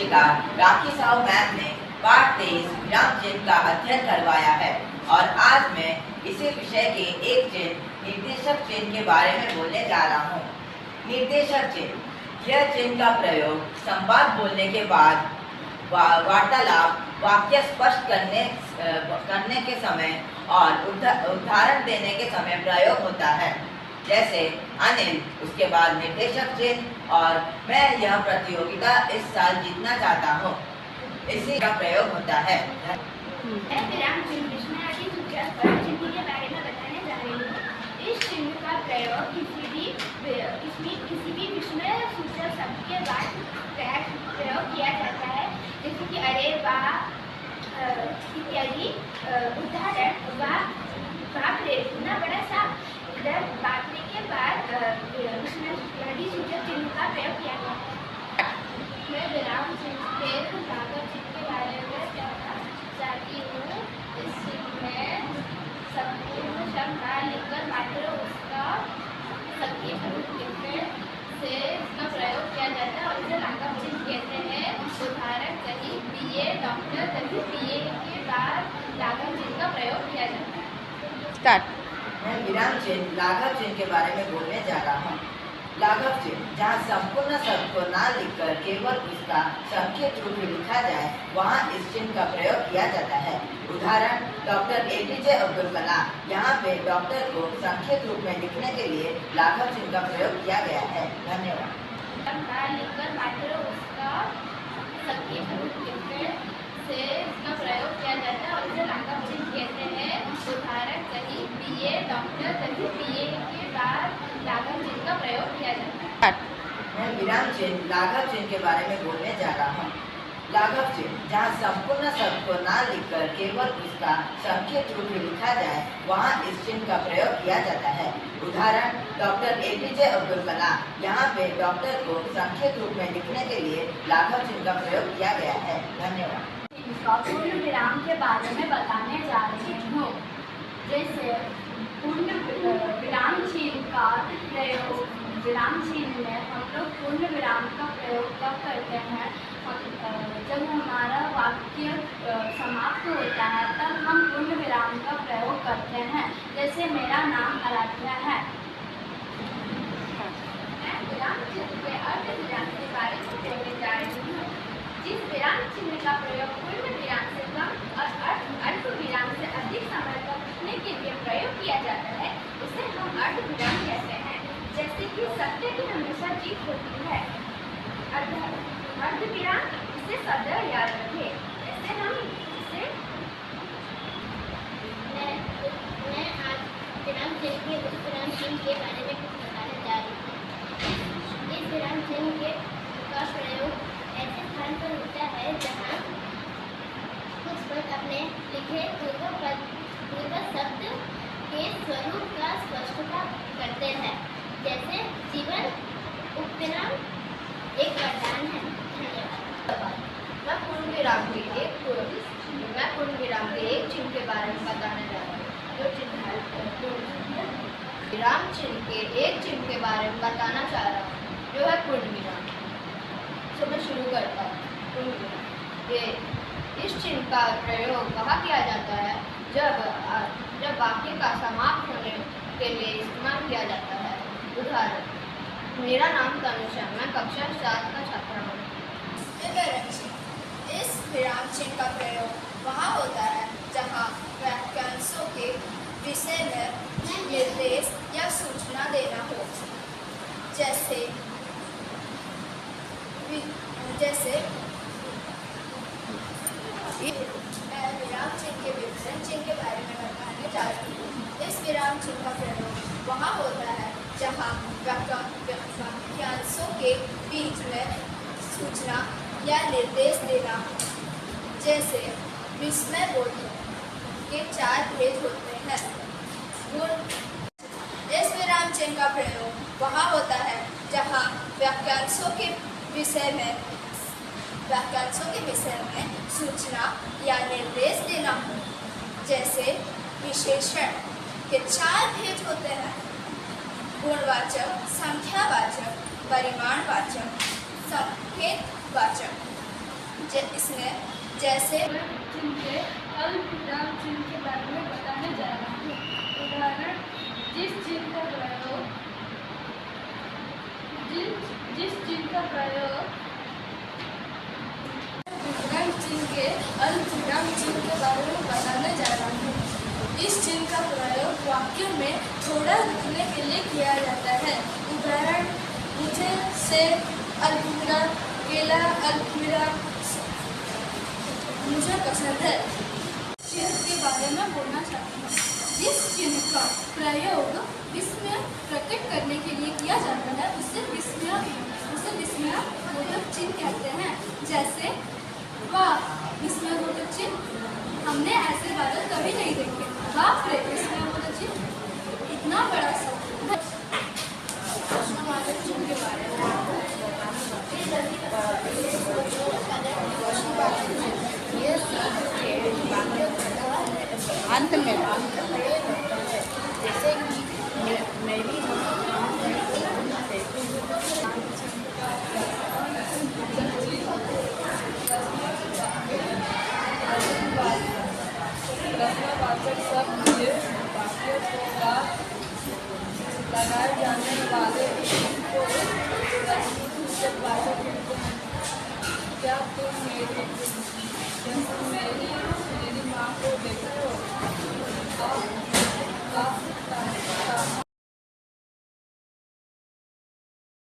शिक्षिका राखी साहू मैम ने पाठ 23 विराम चिन्ह का अध्ययन करवाया है और आज मैं इसी विषय के एक चिन्ह निर्देशक चिन्ह के बारे में बोलने जा रहा हूँ। निर्देशक चिन्ह, यह चिन्ह का प्रयोग संवाद बोलने के बाद वार्तालाप वाक्य स्पष्ट करने के समय और उदाहरण देने के समय प्रयोग होता है। जैसे अनिल, उसके बाद निर्देशक चिन्ह और मैं यह प्रतियोगिता इस साल जीतना चाहता हूँ, इसी का प्रयोग होता है। मैं विराम चिन्ह विस्मयादि सूचक चिन्ह के बारे में बताने जा रही हूँ। इस चिन्ह का प्रयोग किसी भी विस्मय सूचक शब्द के बाद प्रयोग किया जाता है, जैसे कि अरे, वाह इत्यादि। उदाहरण, वाह बाप रे, इतना बड़ा सांप। इधर बांटने के बाद विस्मयादि सूचक चिन्ह का प्रयोग किया गया है। मैं विराम चिन्ह के लागत चिन्ह के बारे में कहना चाहती हूँ। इस चिन्ह में संपूर्ण शब्द ना लिखकर मात्र उसका संक्षिप्त रूप लिखने से इसका प्रयोग किया जाता है और इसे लागत चिन्ह कहते हैं। उदाहरण, कहीं बीए डॉक्टर, कहीं बीए के बाद लागत चिन्ह का प्रयोग किया जाता है। स्टार्ट। मैं विराम चिन्ह लाघव चिन्ह के बारे में बोलने जा रहा हूँ। लाघव चिन्ह, जहाँ संपूर्ण शब्द को ना लिखकर केवल उसका संक्षिप्त रूप लिखा जाए, वहाँ इस चिन्ह का प्रयोग किया जाता है। उदाहरण, डॉक्टर APJ अब्दुल कलाम, यहाँ पे डॉक्टर को संक्षिप्त रूप में लिखने के लिए लाघव चिन्ह का प्रयोग किया गया है। धन्यवाद। ना लिखकर मात्र उसका संक्षिप्त रूप लिखने से इसका प्रयोग किया जाता है और इसे लाघव चिन्ह कहते हैं। उदाहरण, कहीं BA डॉक्टर, कहीं BA के बाद लाघव चिन्ह का प्रयोग किया जाता है। मैं विराम चिन्ह लाघव चिन्ह के बारे में बोलने जा रहा हूँ। लाघव चिन्ह, जहाँ संपूर्ण शब्द को ना लिखकर केवल उसका संक्षिप्त रूप लिखा जाए, वहाँ इस चिन्ह का प्रयोग किया जाता है। उदाहरण, डॉक्टर APJ अब्दुल कलाम, यहाँ पे डॉक्टर को संक्षिप्त रूप में लिखने के लिए लाघव चिन्ह का प्रयोग किया गया है। धन्यवाद। पूर्ण विराम के बारे में बताने जा रही हूँ। जैसे पूर्ण विराम चिन्ह का प्रयोग, विराम चिन्ह में हम लोग पूर्ण विराम का प्रयोग कब करते हैं? जब हमारा वाक्य समाप्त होता है तब हम पूर्ण विराम का प्रयोग करते हैं। जैसे मेरा नाम आराध्या है। मैं विराम चिन्ह के अर्ध विराम के बारे में बोलने जा रही हूँ। जिस विराम चिन्ह का प्रयोग पूर्ण विराम से कम और अर्ध विराम से अधिक समय तक रुकने के लिए प्रयोग किया जाता है, उसे हम अर्ध विराम कहते हैं। जैसे कि सत्य की हमेशा जीत होती है। अर्ध विराम, इसे सदैव याद रखें। ऐसे हम इसे मैं आज विराम चिन्ह के उस विराम चिन्ह के बारे में कुछ बताने जा रही हूँ। इस विराम चिन्ह का प्रयोग ऐसे स्थान पर होता है जहाँ कुछ पद अपने लिखे पूर्व शब्द के स्वरूप का स्पष्टता करते हैं। जैसे जीवन उपविराम एक वरदान है। धन्यवाद। मैं पूर्ण विराम के एक चिन्ह के बारे में बताने जा रहा हूँ। जो चिन्ह है विराम चिन्ह के एक चिन्ह के बारे में बताना चाह रहा हूँ, जो है पूर्ण विराम। तो मैं शुरू करता हूँ। पूर्ण विराम, ये इस चिन्ह का प्रयोग कहाँ किया जाता है? जब वाक्य का समाप्त होने के लिए इस्तेमाल किया जाता है। उदाहरण, मेरा नाम तनुषा, मैं कक्षा 7 का छात्रा हूँ। इस विराम चिन्ह का प्रयोग वहाँ होता है जहाँ वाक्यांशों के विषय में निर्देश या सूचना देना हो। जैसे मैं विराम चिन्ह के विवरण चिन्ह के बारे में बताने जा रही हूँ। इस विराम चिन्ह का प्रयोग वहाँ होता है जहाँ वाक्यांशों के बीच में सूचना या निर्देश देना हो। जैसे विस्मय बोधक के 4 भेद होते हैं। इस विराम चिन्ह का प्रयोग वहाँ होता है जहाँ वाक्यांशों के विषय में सूचना या निर्देश देना हो। जैसे विशेषण के 4 भेद होते हैं: गुणवाचक, संख्यावाचक, परिमाणवाचक, संकेतवाचक। इसमें जैसे चिन्ह के अल्पविराम चिन्ह के बारे में बताने जा रहा हूँ। उदाहरण, जिस चिन्ह का प्रयोग विराम चिन्ह के अल्पविराम चिन्ह के बारे में बताने जा रहा हूँ। इस चिन्ह का प्रयोग वाक्य में थोड़ा रुकने के लिए किया जाता है। उदाहरण, मुझे से अल्पविराम, केला अल्पविराम मुझे पसंद है। चिन्ह के बारे में बोलना चाहती हूँ। जिस चिन्ह का प्रयोग विस्मय प्रकट करने के लिए किया जाता है उसे विस्मयबोधक चिन्ह कहते हैं। जैसे, वाह, विस्मयबोधक चिन्ह, हमने ऐसे बादल कभी नहीं देखे। बाप रे, विस्मयबोधक चिन्ह, इतना बड़ा सब। प्रश्नवाचक चिन्ह के बारे में अंत में जैसे कि मेरी प्रश्नवाचक शब्द ये वाक्य को लगाए जाने वाले को प्रश्नवाचक कहते हैं। क्या तुम मेरी माँ को देखते हो?